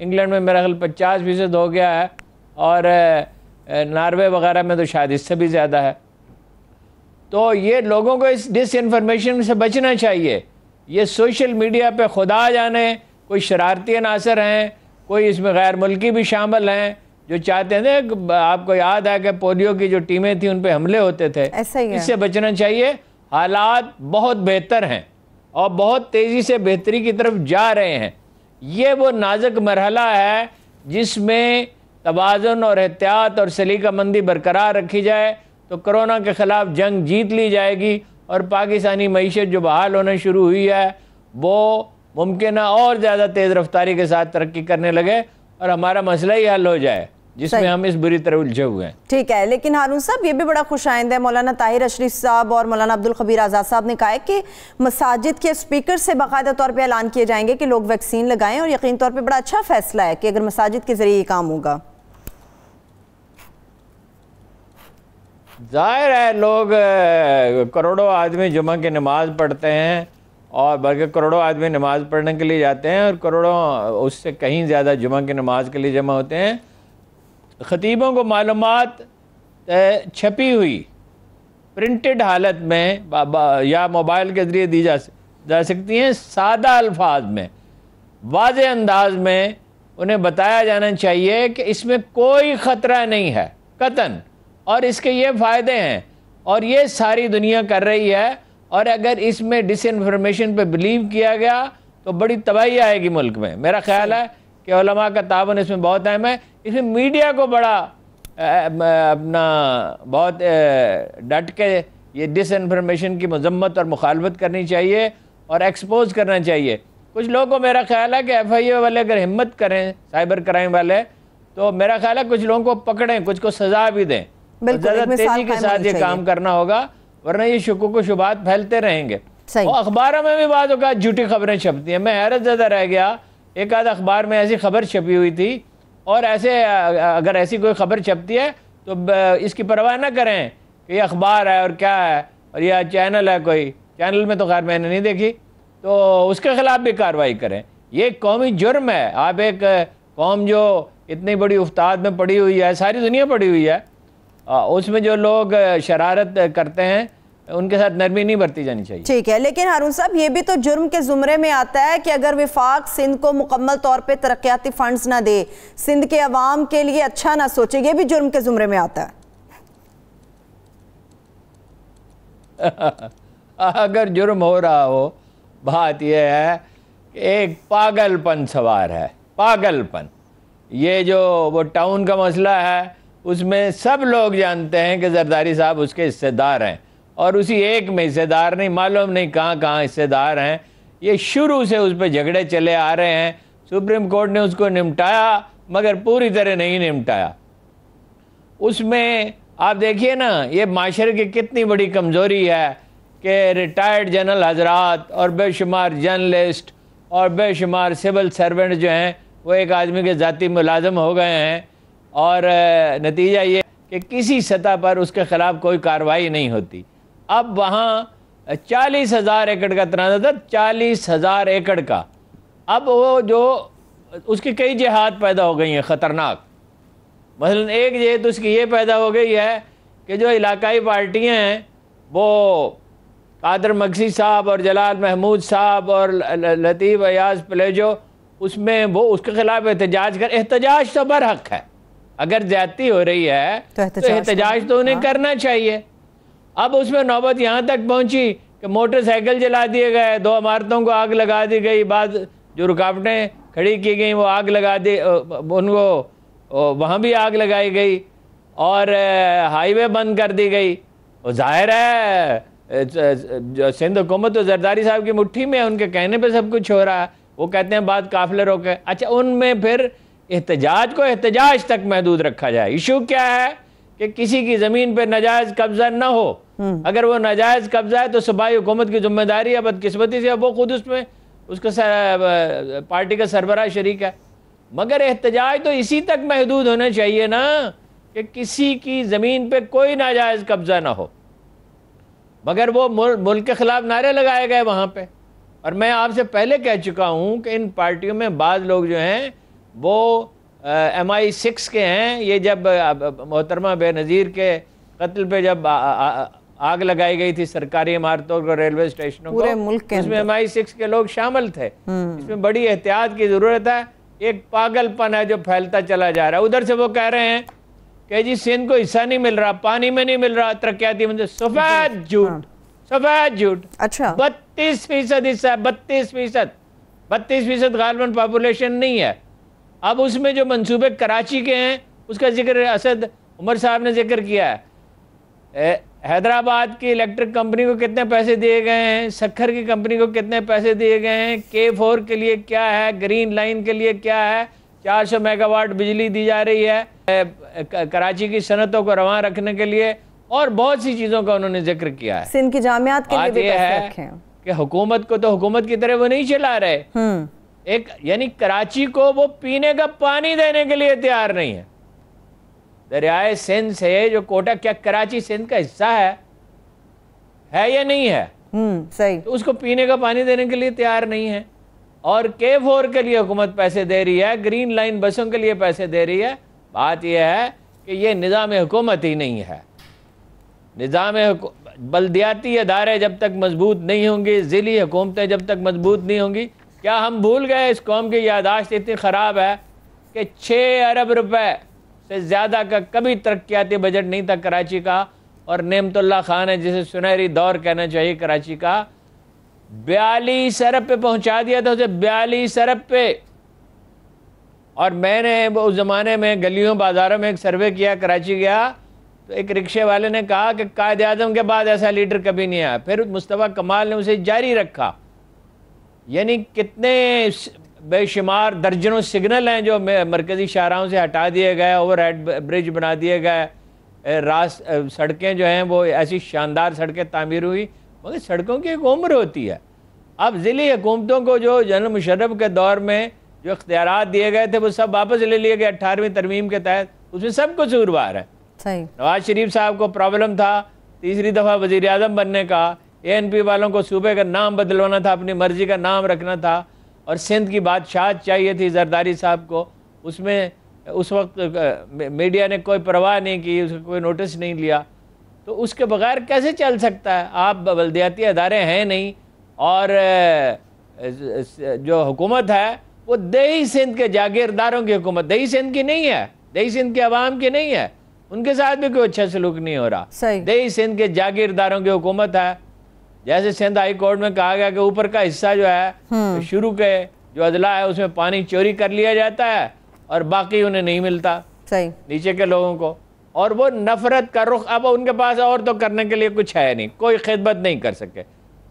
England میں میرا خیال 50% ہو گیا ہے، اور ناروے وغیرہ میں تو شاید اس سے بھی زیادہ ہے۔ تو یہ لوگوں کو اس ڈس انفارمیشن سے بچنا چاہیے۔ یہ سوشل میڈیا پہ خدا جانے کوئی شرارتی عناصر ہیں، کوئی اس میں غیر ملکی بھی شامل ہیں جو چاہتے ہیں کہ آپ کو یاد ہے کہ پولیو کی جو ٹیمیں تھیں ان پہ حملے ہوتے تھے، اس سے بچنا چاہیے۔ حالات بہت بہتر ہیں اور بہت تیزی سے بہتری کی طرف جا رہے ہیں۔ یہ وہ نازک مرحلہ ہے جس میں توازن اور احتیاط اور سلیقہ مندی برقرار رکھی جائے تو کرونا کے خلاف جنگ جیت لی جائے گی، اور پاکستانی معیشت جو بحال ہونا شروع ہوئی ہے وہ ممکنہ اور زیادہ تیز رفتاری کے ساتھ ترقی کرنے لگے اور ہمارا مسئلہ ہی حل ہو جائے جس میں ہم اس بری طرح الجھے ہوئے ہیں۔ ٹھیک ہے، لیکن ہارون صاحب یہ بھی بڑا خوش آئند ہے، مولانا طاہر اشرف صاحب اور مولانا عبدالخبیر آزاد صاحب نے کہا ہے کہ مساجد کے اسپیکر سے باقاعدہ طور پہ اعلان کیے جائیں گے کہ لوگ ویکسین لگائیں، اور یقین طور پہ بڑا اچھا فیصلہ ہے کہ اگر مساجد کے ذریعے یہ کام ہوگا۔ ظاہر ہے لوگ کروڑوں آدمی جمعہ کی نماز پڑھتے ہیں، اور بلکہ کروڑوں آدمی نماز پڑھنے کے لیے جاتے ہیں، اور کروڑوں اس سے کہیں زیادہ جمعہ کی نماز کے لیے جمع ہوتے ہیں۔ خطیبوں کو معلومات چھپی ہوئی پرنٹڈ حالت میں یا موبائل کے ذریعے دی جا سکتی ہیں، سادہ الفاظ میں، واضح انداز میں انہیں بتایا جانا چاہیے کہ اس میں کوئی خطرہ نہیں ہے قطعاً، اور اس کے یہ فائدے ہیں، اور یہ ساری دنیا کر رہی ہے، اور اگر اس میں ڈس انفارمیشن پہ بلیو کیا گیا تو بڑی تباہی آئے گی ملک میں۔ میرا خیال ہے کہ علماء کا تعاون اس میں بہت اہم ہے۔ اس میں میڈیا کو بڑا اپنا بہت ڈٹ کے یہ ڈس انفارمیشن کی مذمت اور مخالفت کرنی چاہیے اور ایکسپوز کرنا چاہیے۔ کچھ لوگوں کو میرا خیال ہے کہ ایف آئی اے والے اگر ہمت کریں، سائبر کرائم والے، تو میرا خیال ہے کچھ لوگوں کو پکڑیں، کچھ کو سزا بھی دیں، زیادہ تیزی کے ساتھ یہ کام کرنا ہوگا، ورنہ یہ شکوک و شبہات پھیلتے رہیں گے۔ اور اخباروں میں بھی بعض اوقات جھوٹی خبریں چھپتی ہیں۔ میں حیرت زدہ رہ گیا، ایک آدھ اخبار میں ایسی خبر چھپی ہوئی تھی، اور ایسے اگر ایسی کوئی خبر چھپتی ہے تو اس کی پرواہ نہ کریں کہ یہ اخبار ہے اور کیا ہے، اور یہ چینل ہے، کوئی چینل میں تو خیر میں نے نہیں دیکھی، تو اس کے خلاف بھی کارروائی کریں۔ یہ ایک قومی جرم ہے۔ آپ ایک قوم جو اتنی بڑی افتاد میں پڑی ہوئی ہے، ساری دنیا پڑی ہوئی ہے، اس میں جو لوگ شرارت کرتے ہیں ان کے ساتھ نرمی نہیں برتی جانی چاہیے۔ ٹھیک ہے، لیکن ہارون صاحب یہ بھی تو جرم کے زمرے میں آتا ہے کہ اگر وفاق سندھ کو مکمل طور پہ ترقیاتی فنڈز نہ دے، سندھ کے عوام کے لیے اچھا نہ سوچے، یہ بھی جرم کے زمرے میں آتا ہے۔ اگر جرم ہو رہا ہو، بات یہ ہے کہ ایک پاگل پن سوار ہے، پاگل پن۔ یہ جو وہ ٹاؤن کا مسئلہ ہے اس میں سب لوگ جانتے ہیں کہ زرداری صاحب اس کے حصے دار ہیں، اور اسی ایک میں حصے دار نہیں، معلوم نہیں کہاں کہاں حصے دار ہیں۔ یہ شروع سے اس پہ جھگڑے چلے آ رہے ہیں، سپریم کورٹ نے اس کو نمٹایا مگر پوری طرح نہیں نمٹایا۔ اس میں آپ دیکھیے نا، یہ معاشرے کی کتنی بڑی کمزوری ہے کہ ریٹائرڈ جنرل حضرات اور بے شمار جرنلسٹ اور بے شمار سول سرونٹ جو ہیں وہ ایک آدمی کے ذاتی ملازم ہو گئے ہیں، اور نتیجہ یہ کہ کسی سطح پر اس کے خلاف کوئی کارروائی نہیں ہوتی۔ اب وہاں 40,000 ایکڑ کا تنازع تھا، 40,000 ایکڑ کا۔ اب وہ جو اس کی کئی جہات پیدا ہو گئی ہیں خطرناک۔ مثلا ایک جہت اس کی یہ پیدا ہو گئی ہے کہ جو علاقائی پارٹیاں ہیں وہ قادر مکسی صاحب اور جلال محمود صاحب اور لطیف ایاز پلیجو، اس میں وہ اس کے خلاف احتجاج تو برحق ہے۔ اگر زیادتی ہو رہی ہے تو احتجاج تو انہیں کرنا چاہیے۔ اب اس میں نوبت یہاں تک پہنچی کہ موٹر سائیکل جلا دیے گئے، 2 عمارتوں کو آگ لگا دی گئی، بعد جو رکاوٹیں کھڑی کی گئیں وہ آگ لگا دی، ان کو وہاں بھی آگ لگائی گئی، اور ہائی وے بند کر دی گئی۔ اور ظاہر ہے سندھ حکومت تو زرداری صاحب کی مٹھی میں، ان کے کہنے پہ سب کچھ ہو رہا ہے۔ وہ کہتے ہیں بعد قافلے روکے۔ اچھا، ان میں پھر احتجاج کو احتجاج تک محدود رکھا جائے۔ ایشو کیا ہے کہ کسی کی زمین پہ ناجائز قبضہ نہ ہو۔ اگر وہ ناجائز قبضہ ہے تو صوبائی حکومت کی ذمہ داری ہے، بدقسمتی سے وہ خود اس میں اس کا پارٹی کا سربراہ شریک ہے۔ مگر احتجاج تو اسی تک محدود ہونا چاہیے نا کہ کسی کی زمین پہ کوئی ناجائز قبضہ نہ ہو۔ مگر وہ ملک کے خلاف نعرے لگائے گئے وہاں پہ۔ اور میں آپ سے پہلے کہہ چکا ہوں کہ ان پارٹیوں میں بعض لوگ جو ہیں وہ MI6 کے ہیں. یہ جب محترمہ بے نظیر کے قتل پہ جب آگ لگائی گئی تھی سرکاری عمارتوں کو، ریلوے اسٹیشنوں کو، اس میں MI6 کے لوگ شامل تھے. اس میں بڑی احتیاط کی ضرورت ہے. ایک پاگل پن ہے جو پھیلتا چلا جا رہا ہے. ادھر سے وہ کہہ رہے ہیں کہ جی سندھ کو حصہ نہیں مل رہا، پانی میں نہیں مل رہا ترقیاتی منصوبے. سفید جھوٹ، سفید جھوٹ. 32% حصہ ہے، 32%. 32% غالباً پاپولیشن نہیں ہے. اب اس میں جو منصوبے کراچی کے ہیں اس کا ذکر اسد عمر صاحب نے ذکر کیا ہے. حیدرآباد کی الیکٹرک کمپنی کو کتنے پیسے دیے گئے ہیں، سکھر کی کمپنی کو کتنے پیسے دیے گئے ہیں، K4 کے لیے کیا ہے، گرین لائن کے لیے کیا ہے. 400 میگا واٹ بجلی دی جا رہی ہے کراچی کی صنعتوں کو رواں رکھنے کے لیے، اور بہت سی چیزوں کا انہوں نے ذکر کیا ہے. سندھ کی جامعات کے لیے بھی پیسے رکھے ہیں کہ حکومت کو تو حکومت کی طرح وہ نہیں چلا رہے. یعنی کراچی کو وہ پینے کا پانی دینے کے لیے تیار نہیں ہے. دریائے سندھ سے جو کوٹا، کیا کراچی سندھ کا حصہ ہے یا نہیں ہے؟ صحیح. تو اس کو پینے کا پانی دینے کے لیے تیار نہیں ہے. اور K4 کے لیے حکومت پیسے دے رہی ہے، گرین لائن بسوں کے لیے پیسے دے رہی ہے. بات یہ ہے کہ یہ نظام حکومت ہی نہیں ہے. بلدیاتی ادارے جب تک مضبوط نہیں ہوں گی، ضلعی حکومتیں جب تک مضبوط نہیں ہوں گی. کیا ہم بھول گئے؟ اس قوم کی یادداشت اتنی خراب ہے کہ 6 ارب روپے سے زیادہ کا کبھی ترقیاتی بجٹ نہیں تھا کراچی کا. اور نعمت اللہ خان ہے جسے سنہری دور کہنا چاہیے کراچی کا، 42 ارب پہ پہنچا دیا تھا اسے، 42 ارب پہ. اور میں نے اس زمانے میں گلیوں بازاروں میں ایک سروے کیا، کراچی گیا تو ایک رکشے والے نے کہا کہ قائد اعظم کے بعد ایسا لیڈر کبھی نہیں آیا. پھر مصطفیٰ کمال نے اسے جاری رکھا. یعنی کتنے بے شمار درجنوں سگنل ہیں جو مرکزی شاہراہوں سے ہٹا دیے گئے، اوور ہیڈ برج بنا دیے گئے، سڑکیں جو ہیں وہ ایسی شاندار سڑکیں تعمیر ہوئی. مگر سڑکوں کی ایک عمر ہوتی ہے. اب ضلعی حکومتوں کو جو جنرل مشرف کے دور میں جو اختیارات دیے گئے تھے وہ سب واپس لے لیے گئے 18ویں ترمیم کے تحت. اس میں سب قصوروار ہے. نواز شریف صاحب کو پرابلم تھا تیسری دفعہ وزیر اعظم بننے کا، ANP والوں کو صوبے کا نام بدلوانا تھا، اپنی مرضی کا نام رکھنا تھا، اور سندھ کی بادشاہت چاہیے تھی زرداری صاحب کو. اس میں اس وقت میڈیا نے کوئی پرواہ نہیں کی، اس کا کوئی نوٹس نہیں لیا. تو اس کے بغیر کیسے چل سکتا ہے؟ آپ بلدیاتی ادارے ہیں نہیں، اور جو حکومت ہے وہ دیہی سندھ کے جاگیرداروں کی حکومت، دیہی سندھ کی نہیں ہے، دیہی سندھ کے عوام کی نہیں ہے. ان کے ساتھ بھی کوئی اچھا سلوک نہیں ہو رہا. دیہی سندھ کے جاگیرداروں کی حکومت ہے. جیسے سندھ ہائی کورٹ میں کہا گیا کہ اوپر کا حصہ جو ہے شروع کے جو اضلاع ہے اس میں پانی چوری کر لیا جاتا ہے اور باقی انہیں نہیں ملتا نیچے کے لوگوں کو. اور وہ نفرت کا رخ اب ان کے پاس اور تو کرنے کے لیے کچھ ہے نہیں، کوئی خدمت نہیں کر سکے.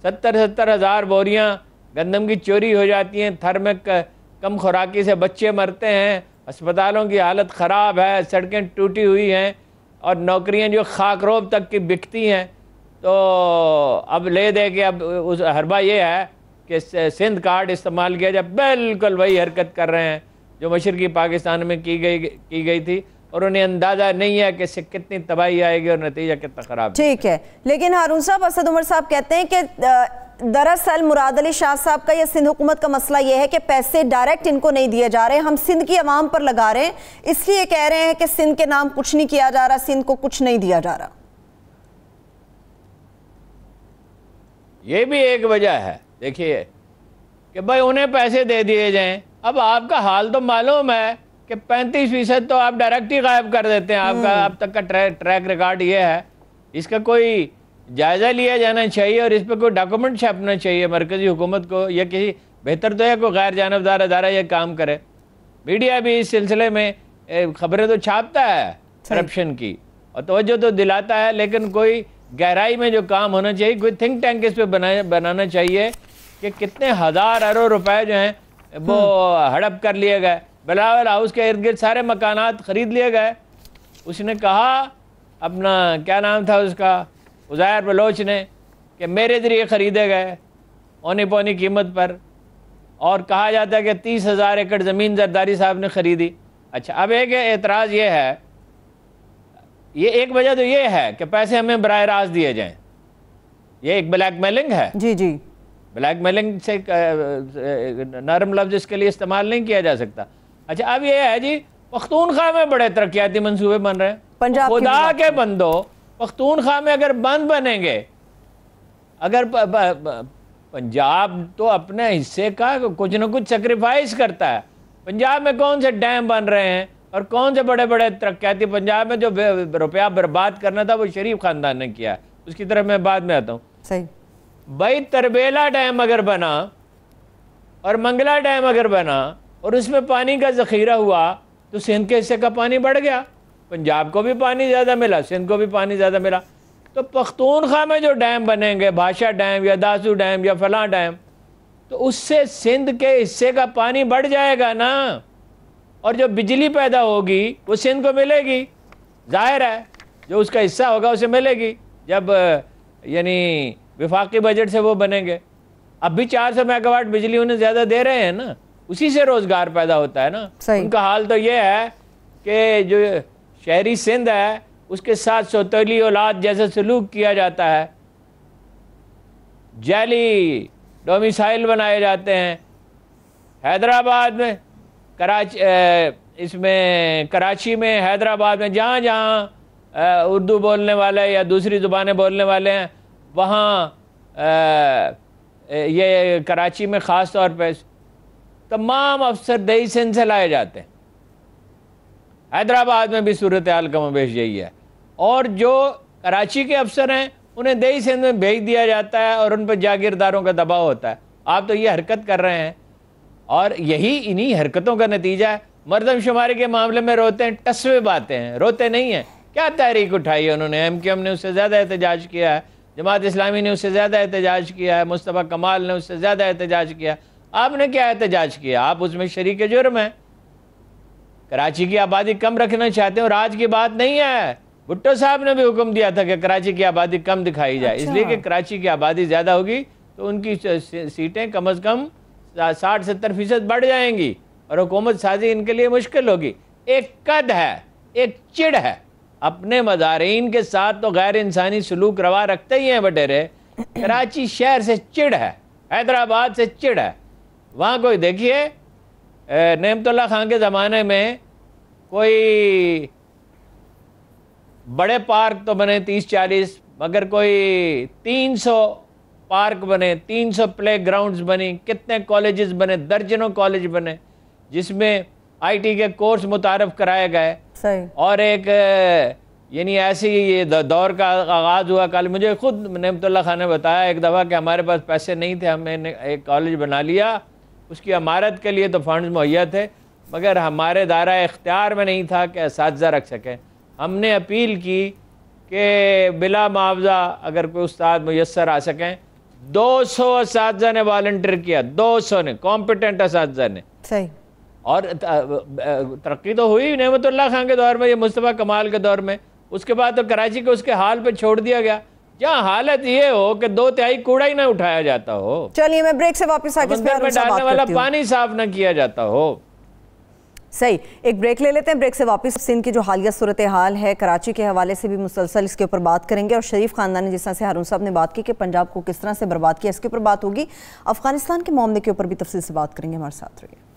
70 ہزار بوریاں گندم کی چوری ہو جاتی ہیں، تھر میں کم خوراکی سے بچے مرتے ہیں، اسپتالوں کی حالت خراب ہے، سڑکیں ٹوٹی ہوئی ہیں، اور نوکریاں جو خاک روب تک کی بکتی ہیں. تو اب لے دے کہ اب حربہ یہ ہے کہ سندھ کارڈ استعمال کیا جائے. بالکل وہی حرکت کر رہے ہیں جو مشرقی پاکستان میں کی گئی تھی، اور انہیں اندازہ نہیں ہے کہ اس سے کتنی تباہی آئے گی اور نتیجہ کتنا خراب. ٹھیک ہے، لیکن ہارون صاحب، اسد عمر صاحب کہتے ہیں کہ دراصل مراد علی شاہ صاحب کا یا سندھ حکومت کا مسئلہ یہ ہے کہ پیسے ڈائریکٹ ان کو نہیں دیے جا رہے، ہم سندھ کی عوام پر لگا رہے ہیں، اس لیے کہہ رہے ہیں کہ سندھ کے نام کچھ نہیں کیا جا رہا، سندھ کو کچھ نہیں دیا جا رہا. یہ بھی ایک وجہ ہے. دیکھیے کہ بھائی انہیں پیسے دے دیے جائیں. اب آپ کا حال تو معلوم ہے کہ 35% تو آپ ڈائریکٹ ہی غائب کر دیتے ہیں. آپ کا اب تک کا ٹریک ریکارڈ یہ ہے. اس کا کوئی جائزہ لیا جانا چاہیے اور اس پہ کوئی ڈاکومنٹ چھاپنا چاہیے مرکزی حکومت کو، یا کسی بہتر تو ہے کوئی غیر جانبدار ادارہ یہ کام کرے. میڈیا بھی اس سلسلے میں خبریں تو چھاپتا ہے کرپشن کی اور توجہ تو دلاتا ہے، لیکن کوئی گہرائی میں جو کام ہونا چاہیے، کوئی تھنک ٹینک اس پہ بنانا چاہیے کہ کتنے ہزار ارب روپے جو ہیں وہ ہڑپ کر لیے گئے. بلاول ہاؤس کے ارد گرد سارے مکانات خرید لیے گئے. اس نے کہا، اپنا کیا نام تھا اس کا، عزیر بلوچ نے، کہ میرے ذریعے خریدے گئے اونے پونی قیمت پر، اور کہا جاتا ہے کہ 30,000 ایکڑ زمین زرداری صاحب نے خریدی. اچھا، اب ایک اعتراض یہ ہے، یہ ایک وجہ تو یہ ہے کہ پیسے ہمیں براہ راست دیے جائیں. یہ ایک بلیک میلنگ ہے. جی بلیک میلنگ سے نرم لفظ اس کے لیے استعمال نہیں کیا جا سکتا. اچھا اب یہ ہے جی پختونخوا میں بڑے ترقیاتی منصوبے بن رہے ہیں، خدا کے بندو پختونخوا میں اگر بند بنیں گے، اگر پنجاب تو اپنے حصے کا کچھ نہ کچھ سیکریفائس کرتا ہے، پنجاب میں کون سے ڈیم بن رہے ہیں اور کون سے بڑے بڑے ترقیاتی، پنجاب میں جو روپیہ برباد کرنا تھا وہ شریف خاندان نے کیا، اس کی طرف میں بعد میں آتا ہوں. صحیح بھائی تربیلا ڈیم اگر بنا اور منگلا ڈیم اگر بنا اور اس میں پانی کا ذخیرہ ہوا تو سندھ کے حصے کا پانی بڑھ گیا، پنجاب کو بھی پانی زیادہ ملا، سندھ کو بھی پانی زیادہ ملا. تو پختونخوا میں جو ڈیم بنیں گے، بھاشا ڈیم یا داسو ڈیم یا فلاں ڈیم، تو اس سے سندھ کے حصے کا پانی بڑھ جائے گا نا، اور جو بجلی پیدا ہوگی وہ سندھ کو ملے گی، ظاہر ہے جو اس کا حصہ ہوگا اسے ملے گی جب یعنی وفاقی بجٹ سے وہ بنیں گے. اب بھی 400 میگا واٹ بجلی انہیں زیادہ دے رہے ہیں نا، اسی سے روزگار پیدا ہوتا ہے نا. ان کا حال تو یہ ہے کہ جو شہری سندھ ہے اس کے ساتھ سوتیلی اولاد جیسے سلوک کیا جاتا ہے، جعلی ڈومیسائل بنائے جاتے ہیں. حیدرآباد میں کراچی میں حیدرآباد میں جہاں جہاں اردو بولنے والے یا دوسری زبانیں بولنے والے ہیں وہاں یہ کراچی میں خاص طور پہ تمام افسر دیہی سندھ سے لائے جاتے ہیں. حیدرآباد میں بھی صورتحال کم و بیش یہی ہے، اور جو کراچی کے افسر ہیں انہیں دیہی سندھ میں بھیج دیا جاتا ہے اور ان پہ جاگیرداروں کا دباؤ ہوتا ہے. آپ تو یہ حرکت کر رہے ہیں اور یہی انہی حرکتوں کا نتیجہ ہے. مردم شماری کے معاملے میں روتے ہیں، ٹسوے باتیں ہیں، روتے نہیں ہیں. کیا تحریک اٹھائی ہے انہوں نے؟ MQM نے اس سے زیادہ احتجاج کیا ہے، جماعت اسلامی نے اس سے زیادہ احتجاج کیا ہے، مصطفیٰ کمال نے اس سے زیادہ احتجاج کیا. آپ نے کیا احتجاج کیا؟ آپ اس میں شریک جرم ہیں. کراچی کی آبادی کم رکھنا چاہتے ہیں اور آج کی بات نہیں ہے، بھٹو صاحب نے بھی حکم دیا تھا کہ کراچی کی آبادی کم دکھائی جائے، اس لیے کہ کراچی کی آبادی زیادہ ہوگی تو ان کی سیٹیں کم از کم 60-70% بڑھ جائیں گی اور حکومت سازی ان کے لیے مشکل ہوگی. ایک قد ہے، ایک چڑ ہے، اپنے مزارعین کے ساتھ تو غیر انسانی سلوک روا رکھتے ہی ہیں بٹیرے. کراچی شہر سے چڑ ہے، حیدرآباد سے چڑ ہے. وہاں کوئی دیکھیے نعمت اللہ خان کے زمانے میں کوئی بڑے پارک تو بنے 30-40، مگر کوئی 300 پارک بنے، 300 پلے گراؤنڈز بنی، کتنے کالجز بنے، درجنوں کالج بنے جس میں IT کے کورس متعارف کرائے گئے. اور ایک یعنی ایسی یہ دور کا آغاز ہوا. کل مجھے خود نعمت اللہ خان نے بتایا ایک دفعہ کہ ہمارے پاس پیسے نہیں تھے، ہم نے ایک کالج بنا لیا، اس کی عمارت کے لیے تو فنڈز مہیا تھے مگر ہمارے دائرہ اختیار میں نہیں تھا کہ اساتذہ رکھ سکیں. ہم نے اپیل کی کہ بلا معاوضہ اگر کوئی استاد میسر آ سکیں. 200 اساتذہ نے والنٹیئر کیا، 200 نے، کمپیٹنٹ اساتذہ نے. صحیح. اور ترقی تو ہوئی نعمت اللہ خان کے دور میں، یہ مصطفیٰ کمال کے دور میں. اس کے بعد تو کراچی کو اس کے حال پہ چھوڑ دیا گیا جہاں حالت یہ ہو کہ 2/3 کوڑا ہی نہ اٹھایا جاتا ہو. چلیے میں بریک سے واپس آ کے ڈالنے والا پانی صاف نہ کیا جاتا ہو. صحیح، ایک بریک لے لیتے ہیں. بریک سے واپس سندھ کی جو حالیہ صورتحال ہے کراچی کے حوالے سے بھی مسلسل اس کے اوپر بات کریں گے، اور شریف خاندان نے جس طرح سے ہارون صاحب نے بات کی کہ پنجاب کو کس طرح سے برباد کیا اس کے اوپر بات ہوگی. افغانستان کے معاملے کے اوپر بھی تفصیل سے بات کریں گے. ہمارے ساتھ رہیے.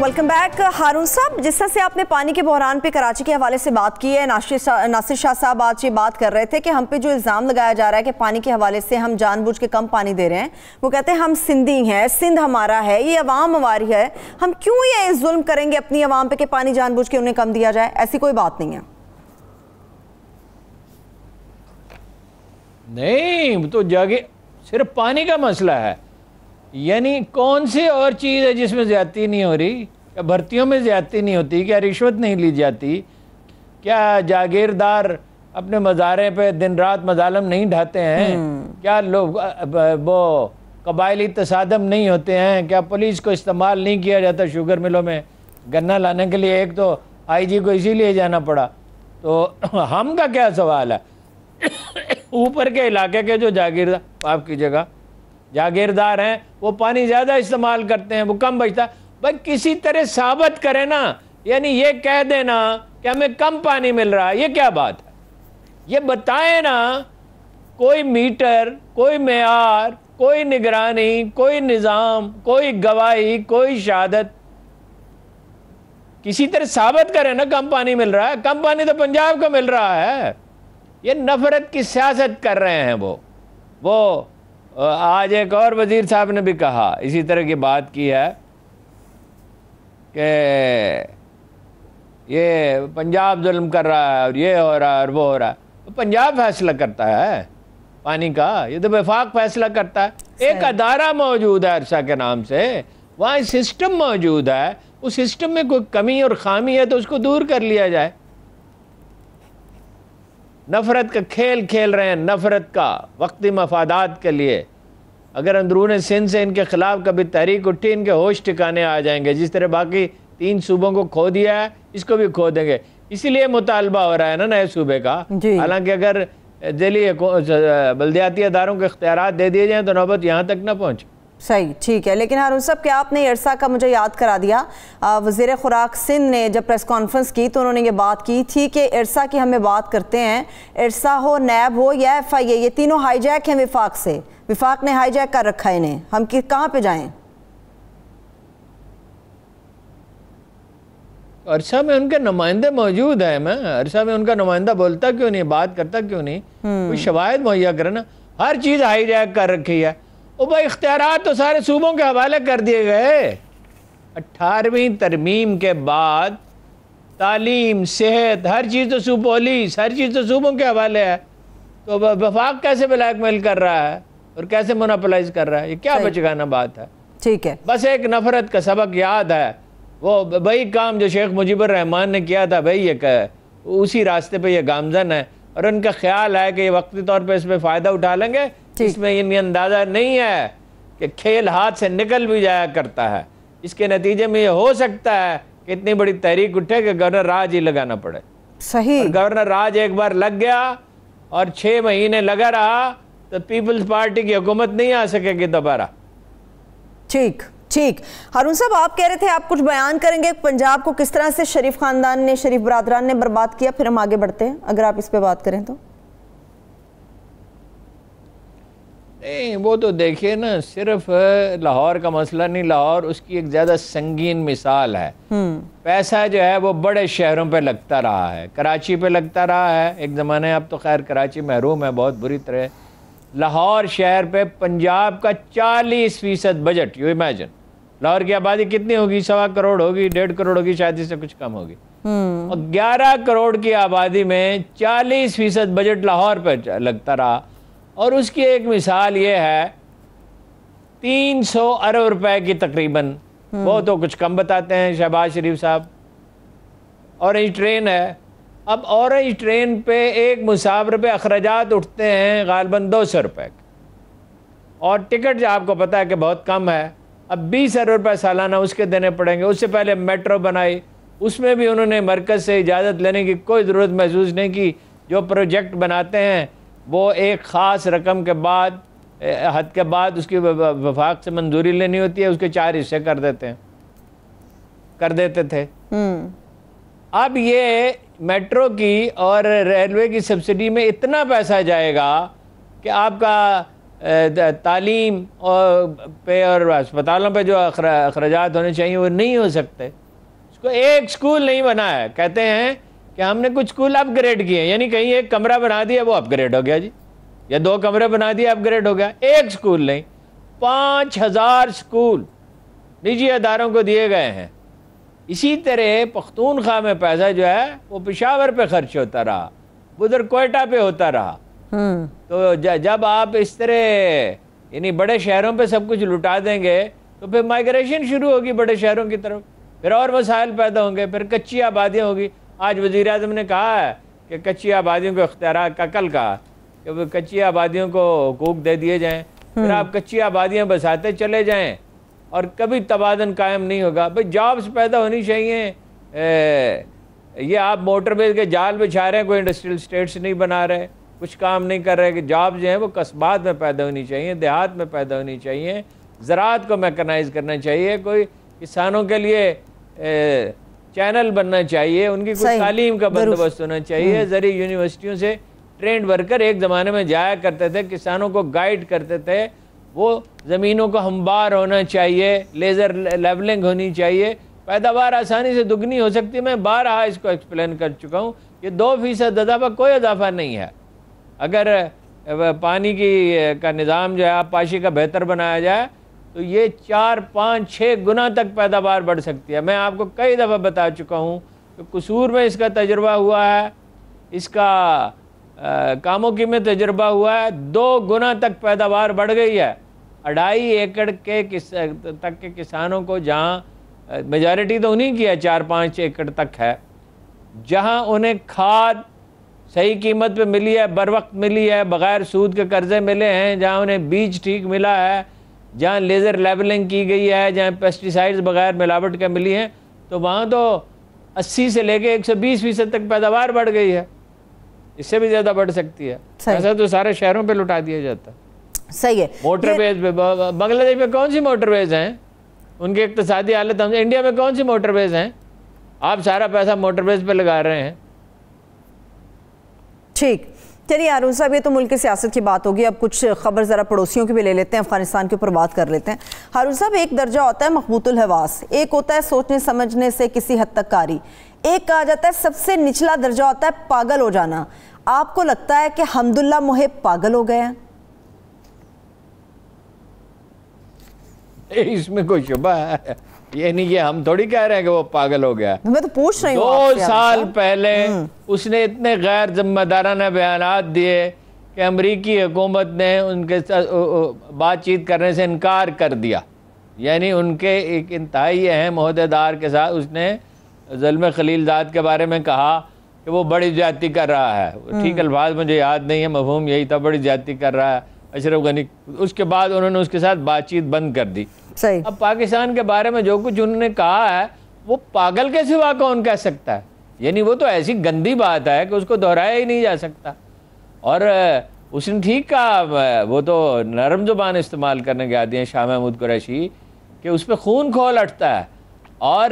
Welcome back. ہارون صاحب، جس طرح سے آپ نے پانی کے بحران پہ کراچی کے حوالے سے بات کی ہے، ناصر شاہ صاحب آج یہ بات کر رہے تھے کہ ہم پہ جو الزام لگایا جا رہا ہے کہ پانی کے حوالے سے ہم جان بوجھ کے کم پانی دے رہے ہیں، وہ کہتے ہیں ہم سندھی ہیں، سندھ ہمارا ہے، یہ عوام ہماری ہے، ہم کیوں یہ ظلم کریں گے اپنی عوام پہ کہ پانی جان بوجھ کے انہیں کم دیا جائے؟ ایسی کوئی بات نہیں ہے. نہیں، تو جاگے صرف پانی کا مسئلہ ہے. یعنی کون سی اور چیز ہے جس میں زیادتی نہیں ہو رہی؟ کیا بھرتیوں میں زیادتی نہیں ہوتی؟ کیا رشوت نہیں لی جاتی؟ کیا جاگیردار اپنے مزارے پہ دن رات مظالم نہیں ڈھاتے ہیں؟ کیا لوگ وہ قبائلی تصادم نہیں ہوتے ہیں؟ کیا پولیس کو استعمال نہیں کیا جاتا شوگر ملوں میں گنا لانے کے لیے؟ ایک تو IG کو اسی لیے جانا پڑا. تو ہم کا کیا سوال ہے؟ اوپر کے علاقے کے جو جاگیردار آپ کی جگہ جاگیردار ہیں وہ پانی زیادہ استعمال کرتے ہیں، وہ کم بچتا ہے. بھائی کسی طرح ثابت کرے نا، یعنی یہ کہہ دینا کہ ہمیں کم پانی مل رہا ہے، یہ کیا بات ہے؟ یہ بتائیں نا، کوئی میٹر، کوئی معیار، کوئی نگرانی، کوئی نظام، کوئی گواہی، کوئی شہادت، کسی طرح ثابت کرے نا کم پانی مل رہا ہے. کم پانی تو پنجاب کو مل رہا ہے. یہ نفرت کی سیاست کر رہے ہیں. وہ آج ایک اور وزیر صاحب نے بھی کہا، اسی طرح کی بات کی ہے کہ یہ پنجاب ظلم کر رہا ہے اور یہ ہو رہا ہے اور وہ ہو رہا ہے. پنجاب فیصلہ کرتا ہے پانی کا، یہ تو وفاق فیصلہ کرتا ہے. ایک ادارہ موجود ہے عرصہ کے نام سے، وہاں سسٹم موجود ہے، اس سسٹم میں کوئی کمی اور خامی ہے تو اس کو دور کر لیا جائے. نفرت کا کھیل کھیل رہے ہیں، نفرت کا وقتی مفادات کے لیے. اگر اندرون سندھ سے ان کے خلاف کبھی تحریک اٹھی، ان کے ہوش ٹھکانے آ جائیں گے. جس طرح باقی 3 صوبوں کو کھو دیا ہے، اس کو بھی کھو دیں گے. اسی لیے مطالبہ ہو رہا ہے نا نئے صوبے کا. حالانکہ اگر ذیلی بلدیاتی اداروں کے اختیارات دے دیے جائیں تو نوبت یہاں تک نہ پہنچے. صحیح، ٹھیک ہے. لیکن ہارون صاحب کیا آپ نے ارسا کا مجھے یاد کرا دیا. وزیر خوراک سندھ نے جب پریس کانفرنس کی تو انہوں نے یہ بات کی تھی کہ ارسا کی ہمیں بات کرتے ہیں، ارسا ہو، نیب ہو یا ایف آئی اے، یہ تینوں ہائی جیک ہیں وفاق سے. وفاق نے ہائی جیک کر رکھا ہے انہیں. ہم کہاں پہ جائیں؟ عرصہ میں ان کے نمائندے موجود ہیں. میں عرصہ میں ان کا نمائندہ بولتا کیوں نہیں، بات کرتا کیوں نہیں؟ کوئی شواہد مہیا کرے نا. ہر چیز ہائی جیک کر رکھی ہے. بھائی اختیارات تو سارے صوبوں کے حوالے کر دیے گئے. 18ویں ترمیم کے بعد تعلیم، صحت، ہر چیز تو پولیس، ہر چیز تو صوبوں کے حوالے ہے. تو وفاق کیسے بلیک میل کر رہا ہے اور کیسے مونوپلائز کر رہا ہے؟ یہ کیا بچگانا بات ہے؟ ٹھیک ہے. بس ایک نفرت کا سبق یاد ہے، وہ وہی کام جو شیخ مجیب الرحمان نے کیا تھا. بھائی یہ اسی راستے پہ یہ گامزن ہے اور ان کا خیال ہے کہ یہ وقتی طور پہ اس میں فائدہ اٹھا لیں گے. اس میں یہ اندازہ نہیں ہے کہ کھیل ہاتھ سے نکل بھی جایا کرتا ہے. اس کے نتیجے میں یہ ہو سکتا ہے کہ اتنی بڑی تحریک اٹھے کہ گورنر راج ہی لگانا پڑے. صحیح. اور گورنر راج ایک بار لگ گیا اور 6 مہینے لگا رہا تو پیپلز پارٹی کی حکومت نہیں آ سکے گی دوبارہ. ٹھیک ٹھیک. ہارون صاحب آپ کہہ رہے تھے آپ کچھ بیان کریں گے پنجاب کو کس طرح سے شریف خاندان نے، شریف برادران نے برباد کیا، پھر ہم آگے بڑھتے ہیں اگر آپ اس پہ بات کریں تو. نہیں وہ تو دیکھیے نا، صرف لاہور کا مسئلہ نہیں، لاہور اس کی ایک زیادہ سنگین مثال ہے. پیسہ جو ہے وہ بڑے شہروں پہ لگتا رہا ہے، کراچی پہ لگتا رہا ہے ایک زمانے. اب تو خیر کراچی محروم ہے بہت بری طرح. لاہور شہر پہ پنجاب کا 40% بجٹ. یو امیجن لاہور کی آبادی کتنی ہوگی؟ 1.25 کروڑ ہوگی، 1.5 کروڑ ہوگی، شاید اس سے کچھ کم ہوگی. اور 11 کروڑ کی آبادی میں 40% بجٹ لاہور پہ لگتا رہا. اور اس کی ایک مثال یہ ہے 300 ارب روپے کی تقریباً، وہ تو کچھ کم بتاتے ہیں شہباز شریف صاحب. اورنج ٹرین ہے. اب اورنج ٹرین پہ ایک مسافر پہ اخراجات اٹھتے ہیں غالباً 200 روپے. اور ٹکٹ جو آپ کو پتا ہے کہ بہت کم ہے. اب 20 ارب روپے سالانہ اس کے دینے پڑیں گے. اس سے پہلے میٹرو بنائی، اس میں بھی انہوں نے مرکز سے اجازت لینے کی کوئی ضرورت محسوس نہیں کی. جو پروجیکٹ بناتے ہیں وہ ایک خاص رقم کے بعد، حد کے بعد اس کی وفاق سے منظوری لینی ہوتی ہے، اس کے 4 حصے کر دیتے تھے. اب یہ میٹرو کی اور ریلوے کی سبسڈی میں اتنا پیسہ جائے گا کہ آپ کا تعلیم پہ اور اسپتالوں پہ جو اخراجات ہونے چاہیے وہ نہیں ہو سکتے. اس کو ایک سکول نہیں بنا ہے. کہتے ہیں کہ ہم نے کچھ سکول اپ گریڈ کیے ہیں، یعنی کہیں ایک کمرہ بنا دیا وہ اپ گریڈ ہو گیا جی، یا 2 کمرے بنا دیا اپ گریڈ ہو گیا. ایک سکول نہیں، 5000 سکول نجی اداروں کو دیے گئے ہیں. اسی طرح پختونخوا میں پیسہ جو ہے وہ پشاور پہ خرچ ہوتا رہا، ادھر کوئٹہ پہ ہوتا رہا. تو جب آپ اس طرح یعنی بڑے شہروں پہ سب کچھ لٹا دیں گے تو پھر مائگریشن شروع ہوگی بڑے شہروں کی طرف، پھر اور مسائل پیدا ہوں گے، پھر کچی آبادیاں ہوگی. آج وزیر اعظم نے کہا ہے کہ کچی آبادیوں کو اختیارات کا، کل کہا کہ وہ کچی آبادیوں کو حقوق دے دیے جائیں. پھر آپ کچی آبادیاں بساتے چلے جائیں اور کبھی تبادن قائم نہیں ہوگا. بھئی جابز پیدا ہونی چاہیے. یہ آپ موٹر وے کے جال بچھا رہے ہیں، کوئی انڈسٹریل اسٹیٹس نہیں بنا رہے. کچھ کام نہیں کر رہے کہ جاب جو ہیں وہ قصبات میں پیدا ہونی چاہیے، دیہات میں پیدا ہونی چاہیے، زراعت کو میکنائز کرنا چاہیے، کوئی کسانوں کے لیے چینل بننا چاہیے، ان کی کوئی تعلیم کا بندوبست ہونا چاہیے، زرعی یونیورسٹیوں سے ٹرینڈ ورکر ایک زمانے میں جایا کرتے تھے، کسانوں کو گائیڈ کرتے تھے، وہ زمینوں کو ہموار ہونا چاہیے، لیزر لیولنگ ہونی چاہیے، پیداوار آسانی سے دگنی ہو سکتی ہے۔ میں بارہا اس کو ایکسپلین کر چکا ہوں کہ 2% اضافہ کوئی اضافہ نہیں ہے۔ اگر پانی کا نظام جو ہے آبپاشی کا بہتر بنایا جائے تو یہ 4، 5، 6 گنا تک پیداوار بڑھ سکتی ہے۔ میں آپ کو کئی دفعہ بتا چکا ہوں کہ قصور میں اس کا تجربہ ہوا ہے، اس کا کاموکی میں تجربہ ہوا ہے، 2 گنا تک پیداوار بڑھ گئی ہے۔ 2.5 ایکڑ کے تک کے کسانوں کو، جہاں میجارٹی تو انہیں کی ہے 4-5 ایکڑ تک ہے، جہاں انہیں کھاد صحیح قیمت پہ ملی ہے، بر وقت ملی ہے، بغیر سود کے قرضے ملے ہیں، جہاں انہیں بیج ٹھیک ملا ہے، جہاں لیزر لیبلنگ کی گئی ہے، جہاں پیسٹی سائیڈز بغیر ملاوٹ کے ملی ہیں، تو وہاں تو 80 سے لے کے 120% تک پیداوار بڑھ گئی ہے۔ اس سے بھی زیادہ بڑھ سکتی ہے۔ ایسا تو سارے شہروں پہ لٹا دیا جاتا ہے۔ صحیح ہے۔ موٹر ویز پہ بنگلہ دیش میں کون سی موٹر ویز ہیں؟ ان کی اقتصادی حالت ہم انڈیا میں کون سی موٹر ویز ہیں؟ آپ سارا پیسہ موٹر ویز پہ لگا رہے ہیں۔ ٹھیک، چلیے ہارون صاحب، یہ تو ملک کی سیاست کی بات ہوگی، اب کچھ خبر ذرا پڑوسیوں کی بھی لے لیتے ہیں، افغانستان کے اوپر بات کر لیتے ہیں۔ ہارون صاحب، ایک درجہ ہوتا ہے مخبوط الحواس، ایک ہوتا ہے سوچنے سمجھنے سے کسی حد تک کاری، ایک کہا جاتا ہے سب سے نچلا درجہ ہوتا ہے پاگل ہو جانا۔ آپ کو لگتا ہے کہ حمداللہ محب پاگل ہو گئے ہیں؟ اس میں کوئی شبہ ہے؟ یہ نہیں کہ ہم تھوڑی کہہ رہے ہیں کہ وہ پاگل ہو گیا۔ میں تو پوچھ رہی ہوں 2 سال پہلے اس نے اتنے غیر ذمہ دارانہ بیانات دیے کہ امریکی حکومت نے ان کے بات چیت کرنے سے انکار کر دیا، یعنی ان کے ایک انتہائی اہم عہدیدار کے ساتھ اس نے ظلم خلیل زاد کے بارے میں کہا کہ وہ بڑی زیادتی کر رہا ہے، ٹھیک الفاظ مجھے یاد نہیں ہے، مفہوم یہی تھا، بڑی زیادتی کر رہا ہے اشرف غنی۔ اس کے بعد انہوں نے اس کے ساتھ بات چیت بند کر دی۔ صحیح۔ اب پاکستان کے بارے میں جو کچھ انہوں نے کہا ہے وہ پاگل کے سوا کون کہہ سکتا ہے؟ یعنی وہ تو ایسی گندی بات ہے کہ اس کو دہرایا ہی نہیں جا سکتا۔ اور اس نے ٹھیک کہا، وہ تو نرم زبان استعمال کرنے کے عادی ہیں شاہ محمود قریشی، کہ اس پہ خون کھول اٹھتا ہے۔ اور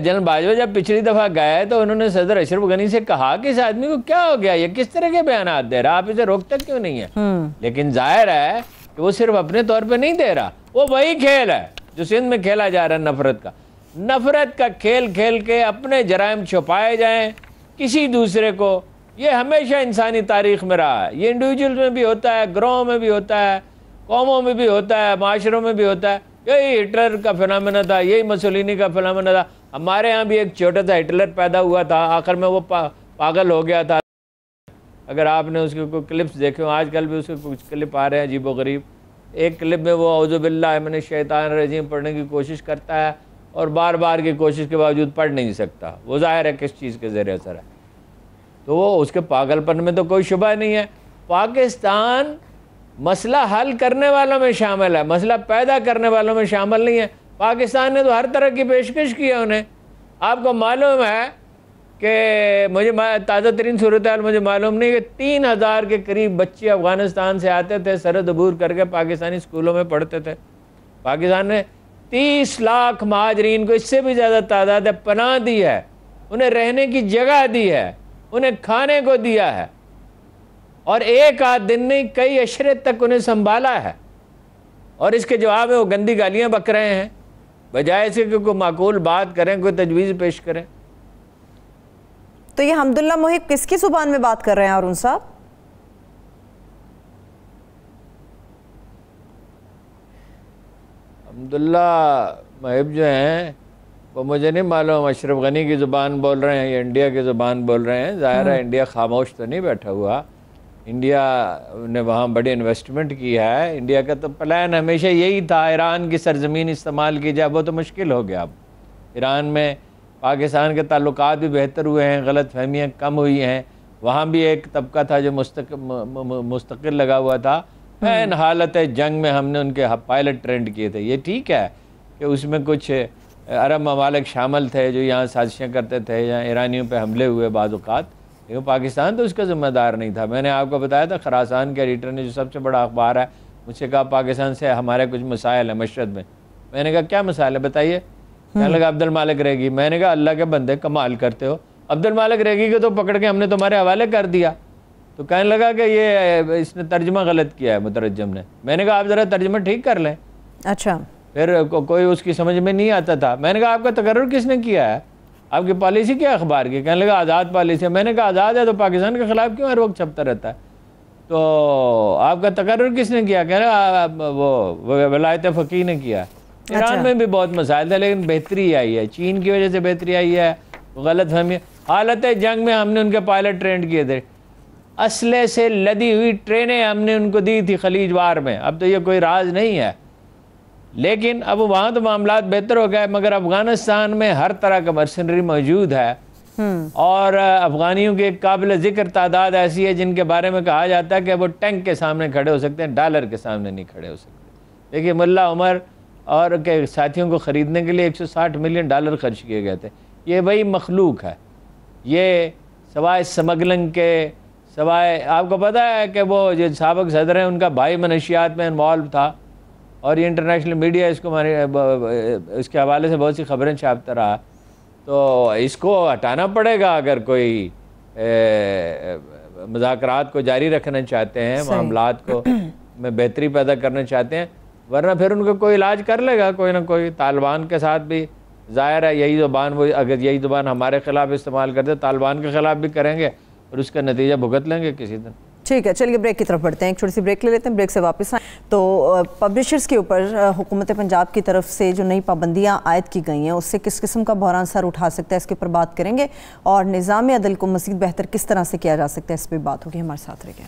جنرل باجوہ جب پچھلی دفعہ گئے تو انہوں نے صدر اشرف غنی سے کہا کہ اس آدمی کو کیا ہو گیا، یہ کس طرح کے بیانات دے رہا، آپ اسے روکتے کیوں نہیں ہیں؟ لیکن ظاہر ہے کہ وہ صرف اپنے طور پہ نہیں دے رہا، وہ وہی کھیل ہے جو سندھ میں کھیلا جا رہا ہے، نفرت کا کھیل کھیل کے اپنے جرائم چھپائے جائیں کسی دوسرے کو۔ یہ ہمیشہ انسانی تاریخ میں رہا ہے، یہ انڈیویجول میں بھی ہوتا ہے، گروہوں میں بھی ہوتا ہے، قوموں میں بھی ہوتا ہے، معاشروں میں بھی ہوتا ہے۔ یہی ہٹلر کا فنامنا تھا، یہی مسولینی کا فنامنا تھا۔ ہمارے ہاں بھی ایک چھوٹا سا ہٹلر پیدا ہوا تھا، آخر میں وہ پاگل ہو گیا تھا۔ اگر آپ نے اس کے کوئی کلپس دیکھے ہوں، آج کل بھی اس کے کچھ کلپ آ رہے ہیں عجیب و غریب۔ ایک کلپ میں وہ اعوذ باللہ من الشیطان الرجیم پڑھنے کی کوشش کرتا ہے اور بار بار کی کوشش کے باوجود پڑھ نہیں سکتا۔ وہ ظاہر ہے کس چیز کے زیر اثر ہے۔ تو وہ اس کے پاگل پن میں تو کوئی شبہ نہیں ہے۔ پاکستان مسئلہ حل کرنے والوں میں شامل ہے، مسئلہ پیدا کرنے والوں میں شامل نہیں ہے۔ پاکستان نے تو ہر طرح کی پیشکش کی ہے انہیں۔ آپ کو معلوم ہے کہ مجھے تازہ ترین صورتحال مجھے معلوم نہیں کہ 3000 کے قریب بچے افغانستان سے آتے تھے، سرحد عبور کر کے پاکستانی اسکولوں میں پڑھتے تھے۔ پاکستان نے 30 لاکھ مہاجرین کو، اس سے بھی زیادہ تعداد ہے، پناہ دی ہے، انہیں رہنے کی جگہ دی ہے، انہیں کھانے کو دیا ہے، اور ایک آدھ دن نہیں کئی عشرے تک انہیں سنبھالا ہے۔ اور اس کے جواب میں وہ گندی گالیاں بک رہے ہیں، بجائے سے کہ کوئی معقول بات کریں، کوئی تجویز پیش کریں۔ تو یہ حمداللہ محب کس کی زبان میں بات کر رہے ہیں ہارون صاحب؟ حمداللہ محب جو ہیں وہ مجھے نہیں معلوم اشرف غنی کی زبان بول رہے ہیں یا انڈیا کی زبان بول رہے ہیں۔ ظاہر ہے انڈیا خاموش تو نہیں بیٹھا ہوا، انڈیا نے وہاں بڑی انویسٹمنٹ کی ہے۔ انڈیا کا تو پلان ہمیشہ یہی تھا ایران کی سرزمین استعمال کی جائے، وہ تو مشکل ہو گیا۔ اب ایران میں پاکستان کے تعلقات بھی بہتر ہوئے ہیں، غلط فہمیاں کم ہوئی ہیں، وہاں بھی ایک طبقہ تھا جو مستقل لگا ہوا تھا۔ این حالت جنگ میں ہم نے ان کے پائلٹ ٹرینڈ کیے تھے۔ یہ ٹھیک ہے کہ اس میں کچھ عرب ممالک شامل تھے جو یہاں سازشیں کرتے تھے یا ایرانیوں پہ حملے ہوئے بعض اوقات، لیکن پاکستان تو اس کا ذمہ دار نہیں تھا. میں نے آپ کو بتایا تھا خراسان کے ایڈیٹر نے جو سب سے بڑا اخبار ہے مجھ سے کہا پاکستان سے ہمارے کچھ مسائل ہیں مشرد میں. میں نے کہا کیا مسائل ہے بتائیے. کہنے لگا عبد المالک ریگی. میں نے کہا اللہ کے بندے کمال کرتے ہو, عبد المالک ریگی کو تو پکڑ کے ہم نے تمہارے حوالے کر دیا. تو کہنے لگا کہ یہ اس نے ترجمہ غلط کیا ہے مترجم نے. میں نے کہا آپ ذرا ترجمہ ٹھیک کر لیں. اچھا. پھر کوئی اس کی سمجھ میں نہیں آتا تھا. میں نے کہا آپ کا تقرر کس نے کیا ہے, آپ کی پالیسی کیا اخبار کی. کہنے لگا آزاد پالیسی ہے. میں نے کہا آزاد ہے تو پاکستان کے خلاف کیوں ہر وقت چھپتا رہتا ہے. تو آپ کا تقرر کس نے کیا. کہنے لگا وہ ولایت فقیہ نے کیا. ایران میں بھی بہت مسائل تھے لیکن بہتری آئی ہے, چین کی وجہ سے بہتری آئی ہے. غلط فہمی حالت جنگ میں ہم نے ان کے پائلٹ ٹرینڈ کیے تھے, اسلحے سے لدی ہوئی ٹرینیں ہم نے ان کو دی تھی خلیج وار میں. اب تو یہ کوئی راز نہیں ہے, لیکن اب وہاں تو معاملات بہتر ہو گئے. مگر افغانستان میں ہر طرح کا مرسنری موجود ہے, اور افغانیوں کی ایک قابل ذکر تعداد ایسی ہے جن کے بارے میں کہا جاتا ہے کہ وہ ٹینک کے سامنے کھڑے ہو سکتے ہیں, ڈالر کے سامنے نہیں کھڑے ہو سکتے. دیکھیے ملا عمر اور کے ساتھیوں کو خریدنے کے لیے $160 ملین خرچ کیے گئے تھے. یہ وہی مخلوق ہے. یہ سوائے سمگلنگ کے, سوائے آپ کو پتہ ہے کہ وہ جو سابق صدر ہیں ان کا بھائی منشیات میں انوالو تھا, اور یہ انٹرنیشنل میڈیا اس کو اس کے حوالے سے بہت سی خبریں چھاپتا رہا. تو اس کو ہٹانا پڑے گا اگر کوئی مذاکرات کو جاری رکھنا چاہتے ہیں, معاملات کو میں بہتری پیدا کرنا چاہتے ہیں, ورنہ پھر ان کو کوئی علاج کر لے گا کوئی نہ کوئی. طالبان کے ساتھ بھی ظاہر ہے یہی زبان, وہ اگر یہی زبان ہمارے خلاف استعمال کرتے طالبان کے خلاف بھی کریں گے, اور اس کا نتیجہ بھگت لیں گے کسی دن. ٹھیک ہے, چلیے بریک کی طرف بڑھتے ہیں, ایک چھوٹی سی بریک لے لیتے ہیں, بریک سے واپس آئیں. تو پبلشرز کے اوپر حکومت پنجاب کی طرف سے جو نئی پابندیاں عائد کی گئی ہیں اس سے کس قسم کا بحران سر اٹھا سکتا ہے, اس کے اوپر بات کریں گے, اور نظام عدل کو مزید بہتر کس طرح سے کیا جا سکتا ہے اس پہ بات ہوگی. ہمارے ساتھ رہے گئے.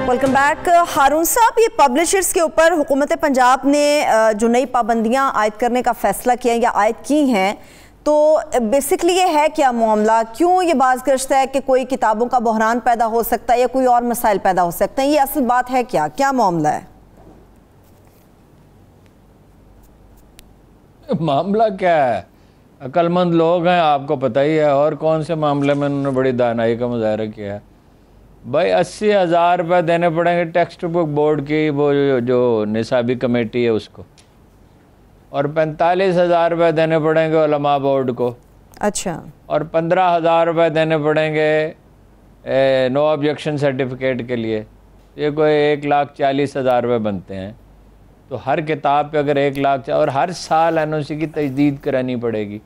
Welcome back. ہارون صاحب, یہ پبلشرز کے اوپر حکومت پنجاب نے جو نئی پابندیاں عائد کرنے کا فیصلہ کیا یا عائد کی ہیں, تو بیسکلی یہ ہے کیا معاملہ, کیوں یہ باز گشتہ ہے کہ کوئی کتابوں کا بحران پیدا ہو سکتا ہے یا کوئی اور مسائل پیدا ہو سکتے ہیں, یہ اصل بات ہے کیا معاملہ ہے؟ معاملہ کیا ہے, عقل مند لوگ ہیں, آپ کو پتہ ہی ہے, اور کون سے معاملے میں انہوں نے بڑی دانائی کا مظاہرہ کیا ہے. بھائی 80,000 روپے دینے پڑیں گے ٹیکسٹ بک بورڈ کی, وہ جو نصابی کمیٹی ہے اس کو, اور 45,000 روپے دینے پڑیں گے علماء بورڈ کو. اچھا. اور 15,000 روپے دینے پڑیں گے نو آبجیکشن سرٹیفکیٹ کے لیے. یہ کوئی 1,40,000 روپے بنتے ہیں. تو ہر کتاب پہ اگر 1 لاکھ, اور ہر سال NOC کی تجدید کرانی پڑے گی.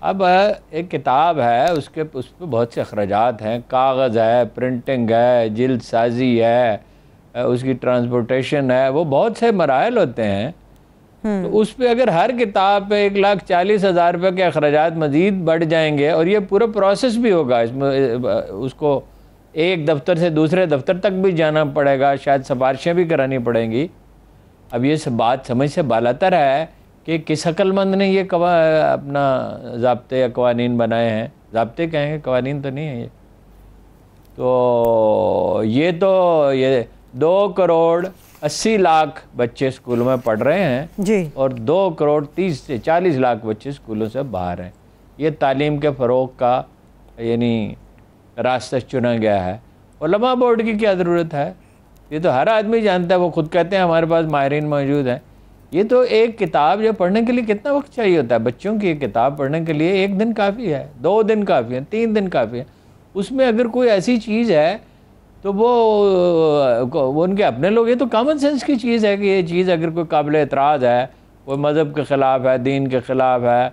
اب ایک کتاب ہے, اس پہ بہت سے اخراجات ہیں, کاغذ ہے, پرنٹنگ ہے, جلد سازی ہے, اس کی ٹرانسپورٹیشن ہے, وہ بہت سے مراحل ہوتے ہیں. تو اس پہ اگر ہر کتاب پہ 1,40,000 روپے کے اخراجات مزید بڑھ جائیں گے, اور یہ پورا پروسیس بھی ہوگا اس میں, اس کو ایک دفتر سے دوسرے دفتر تک بھی جانا پڑے گا, شاید سفارشیں بھی کرانی پڑیں گی. اب یہ بات سمجھ سے بالاتر ہے کہ کس عقل مند نے یہ اپنا ضابطے یا قوانین بنائے ہیں. ضابطے کہیں گے, قوانین تو نہیں ہیں یہ. تو یہ 2,80,00,000 بچے اسکولوں میں پڑھ رہے ہیں جی, اور 2,30 سے 40 لاکھ بچے اسکولوں سے باہر ہیں. یہ تعلیم کے فروغ کا یعنی راستہ چنا گیا ہے. علماء بورڈ کی کیا ضرورت ہے, یہ تو ہر آدمی جانتا ہے. وہ خود کہتے ہیں ہمارے پاس ماہرین موجود ہیں. یہ تو ایک کتاب جو پڑھنے کے لیے کتنا وقت چاہیے ہوتا ہے بچوں کی, ایک کتاب پڑھنے کے لیے 1 دن کافی ہے, 2 دن کافی ہیں, 3 دن کافی ہیں. اس میں اگر کوئی ایسی چیز ہے تو وہ ان کے اپنے لوگ, یہ تو کامن سینس کی چیز ہے کہ یہ چیز اگر کوئی قابل اعتراض ہے, کوئی مذہب کے خلاف ہے, دین کے خلاف ہے,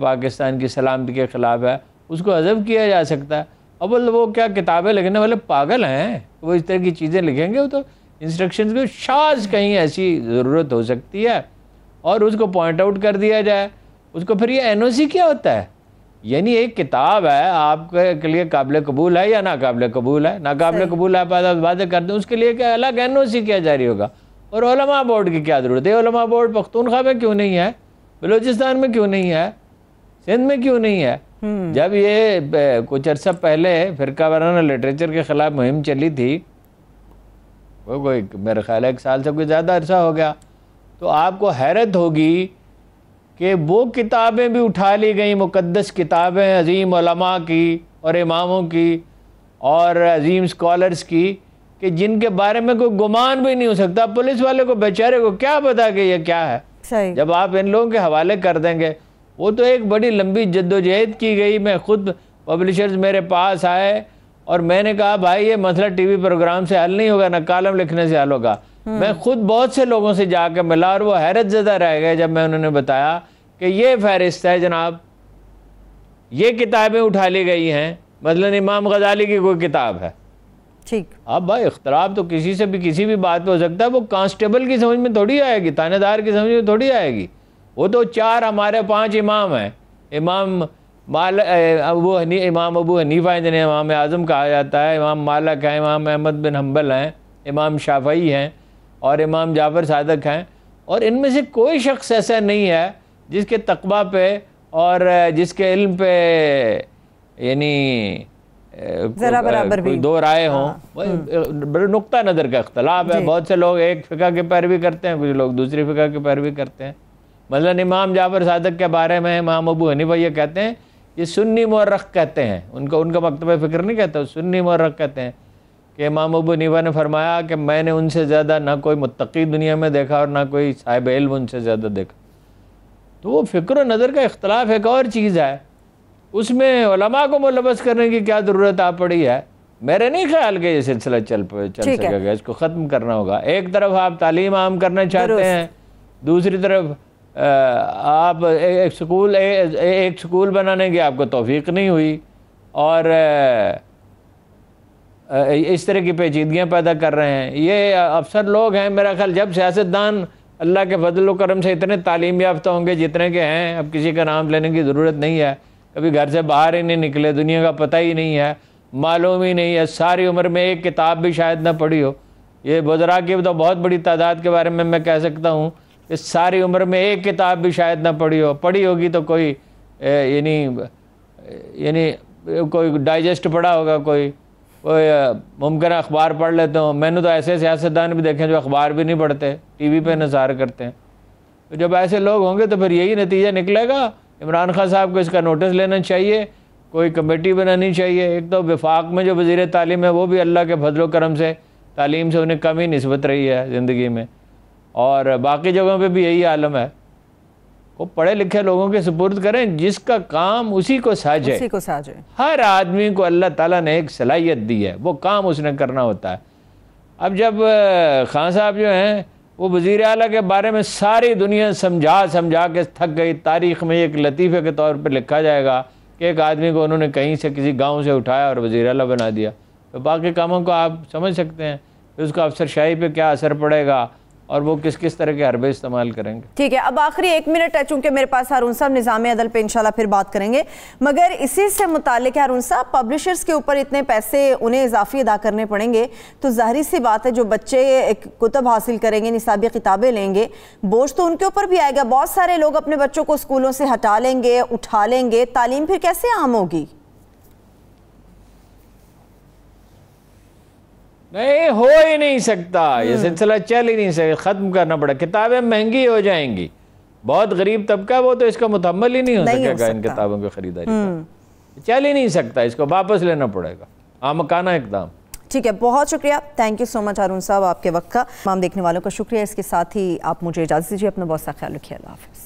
پاکستان کی سلامتی کے خلاف ہے, اس کو حذف کیا جا سکتا ہے. اول وہ کیا کتابیں لکھنے والے پاگل ہیں, وہ اس طرح کی چیزیں لکھیں گے. وہ تو انسٹرکشنز میں شاذ کہیں ایسی ضرورت ہو سکتی ہے, اور اس کو پوائنٹ آؤٹ کر دیا جائے. اس کو پھر یہ NOC کیا ہوتا ہے, یعنی ایک کتاب ہے آپ کے لیے قابل قبول ہے یا ناقابل قبول ہے. ناقابل قبول ہے باتیں کر دیں, اس کے لیے کیا الگ NOC کیا جاری ہوگا. اور علماء بورڈ کی کیا ضرورت ہے؟ علماء بورڈ پختونخوا میں کیوں نہیں ہے؟ بلوچستان میں کیوں نہیں ہے؟ سندھ میں کیوں نہیں ہے؟ جب یہ کچھ عرصہ پہلے فرقہ وارانہ لٹریچر کے خلاف مہم چلی تھی، وہ کوئی میرے خیال ہے 1 سال سے کوئی زیادہ عرصہ ہو گیا، تو آپ کو حیرت ہوگی کہ وہ کتابیں بھی اٹھا لی گئیں، مقدس کتابیں عظیم علماء کی اور اماموں کی اور عظیم اسکالرس کی، کہ جن کے بارے میں کوئی گمان بھی نہیں ہو سکتا۔ پولیس والے کو بیچارے کو کیا پتا کہ یہ کیا ہے؟ صحیح۔ جب آپ ان لوگوں کے حوالے کر دیں گے، وہ تو ایک بڑی لمبی جدوجہد کی گئی۔ میں خود پبلشرز میرے پاس آئے اور میں نے کہا بھائی یہ مسئلہ ٹی وی پروگرام سے حل نہیں ہوگا، نہ کالم لکھنے سے حل ہوگا۔ میں خود بہت سے لوگوں سے جا کے ملا اور وہ حیرت زدہ رہ گئے جب میں انہوں نے بتایا کہ یہ فہرست ہے جناب، یہ کتابیں اٹھا لی گئی ہیں، مثلا امام غزالی کی کوئی کتاب ہے۔ ٹھیک۔ اب بھائی اختلاف تو کسی سے بھی کسی بھی بات پہ ہو سکتا ہے، وہ کانسٹیبل کی سمجھ میں تھوڑی آئے گی، تانے دار کی سمجھ میں تھوڑی آئے گی۔ وہ تو 4 ہمارے 5 امام ہیں، امام ابو حنیفہ ہیں جنہیں امام اعظم کہا جاتا ہے، امام مالک ہیں، امام احمد بن حنبل ہیں، امام شافعی ہیں اور امام جعفر صادق ہیں، اور ان میں سے کوئی شخص ایسا نہیں ہے جس کے تقویٰ پہ اور جس کے علم پہ یعنی ذرا برابر بھی 2 رائے ہوں۔ بڑے نقطہ نظر کا اختلاف ہے۔ بہت سے لوگ ایک فقہ کی پیروی کرتے ہیں، کچھ لوگ دوسری فقہ کی پیروی کرتے ہیں۔ مثلا امام جعفر صادق کے بارے میں امام ابو حنیفہ یہ کہتے ہیں، یہ سنی مورخ کہتے ہیں، ان کا مکتبہ فکر نہیں کہتا، سنی مورخ کہتے ہیں کہ امام ابو حنیفہ نے فرمایا کہ میں نے ان سے زیادہ نہ کوئی متقی دنیا میں دیکھا اور نہ کوئی صاحب علم ان سے زیادہ دیکھا۔ تو وہ فکر و نظر کا اختلاف ایک اور چیز ہے، اس میں علماء کو ملوث کرنے کی کیا ضرورت آ پڑی ہے؟ میرے نہیں خیال کہ یہ سلسلہ چل سکے گا، اس کو ختم کرنا ہوگا۔ ایک طرف آپ تعلیم عام کرنا چاہتے ہیں، دوسری طرف آپ ایک سکول بنانے کی آپ کو توفیق نہیں ہوئی، اور اس طرح کی پیچیدگیاں پیدا کر رہے ہیں۔ یہ افسر لوگ ہیں، میرا خیال جب سیاستدان اللہ کے فضل و کرم سے اتنے تعلیم یافتہ ہوں گے جتنے کے ہیں، اب کسی کا نام لینے کی ضرورت نہیں ہے، کبھی گھر سے باہر ہی نہیں نکلے، دنیا کا پتہ ہی نہیں ہے، معلوم ہی نہیں ہے، ساری عمر میں ایک کتاب بھی شاید نہ پڑھی ہو۔ یہ وزراء کی تو بہت بڑی تعداد کے بارے میں کہہ سکتا ہوں کہ ساری عمر میں ایک کتاب بھی شاید نہ پڑھی ہو، پڑھی ہوگی تو کوئی یعنی کوئی ڈائجسٹ پڑھا ہوگا، کوئی ممکنہ اخبار پڑھ لیتے ہوں۔ میں نے تو ایسے سیاستدان بھی دیکھے جو اخبار بھی نہیں پڑھتے، ٹی وی پہ نثار کرتے ہیں۔ تو جب ایسے لوگ ہوں گے تو پھر یہی نتیجہ نکلے گا۔ عمران خان صاحب کو اس کا نوٹس لینا چاہیے، کوئی کمیٹی بنانی چاہیے۔ ایک تو وفاق میں جو وزیر تعلیم ہے وہ بھی اللہ کے فضل و کرم سے تعلیم سے انہیں کم ہی نسبت رہی ہے زندگی میں، اور باقی جگہوں پہ بھی یہی عالم ہے۔ وہ پڑھے لکھے لوگوں کے سپرد کریں، جس کا کام اسی کو ساجے۔ ہر آدمی کو اللہ تعالیٰ نے ایک صلاحیت دی ہے، وہ کام اس نے کرنا ہوتا ہے۔ اب جب خان صاحب جو ہیں وہ وزیر اعلیٰ کے بارے میں ساری دنیا سمجھا کے تھک گئی، تاریخ میں ایک لطیفے کے طور پر لکھا جائے گا کہ ایک آدمی کو انہوں نے کہیں سے کسی گاؤں سے اٹھایا اور وزیر اعلیٰ بنا دیا۔ تو باقی کاموں کو آپ سمجھ سکتے ہیں کہ اس کا افسر شاہی پہ کیا اثر پڑے گا اور وہ کس طرح کے حربے استعمال کریں گے۔ ٹھیک ہے، اب آخری 1 منٹ ہے، چونکہ میرے پاس ہارون صاحب نظام عدل پہ انشاءاللہ پھر بات کریں گے، مگر اسی سے متعلق ہے ہارون صاحب، پبلشرز کے اوپر اتنے پیسے انہیں اضافی ادا کرنے پڑیں گے، تو ظاہری سی بات ہے جو بچے کتب حاصل کریں گے، نصابی کتابیں لیں گے، بوجھ تو ان کے اوپر بھی آئے گا۔ بہت سارے لوگ اپنے بچوں کو اسکولوں سے ہٹا لیں گے، اٹھا لیں گے، تعلیم پھر کیسے عام ہوگی؟ نہیں، ہو ہی نہیں سکتا، یہ سلسلہ چل ہی نہیں سکتا، ختم کرنا پڑا۔ کتابیں مہنگی ہو جائیں گی، بہت غریب طبقہ وہ تو اس کا متحمل ہی نہیں ہو سکے گا ان کتابوں کی خریداری کا، چل ہی نہیں سکتا، اس کو واپس لینا پڑے گا، آمکانہ اقدام۔ ٹھیک ہے، بہت شکریہ، تھینک یو سو مچ ہارون صاحب آپ کے وقت کا۔ تمام دیکھنے والوں کا شکریہ، اس کے ساتھ ہی آپ مجھے اجازت دیجیے، اپنا بہت سا خیال رکھیے، اللہ حافظ۔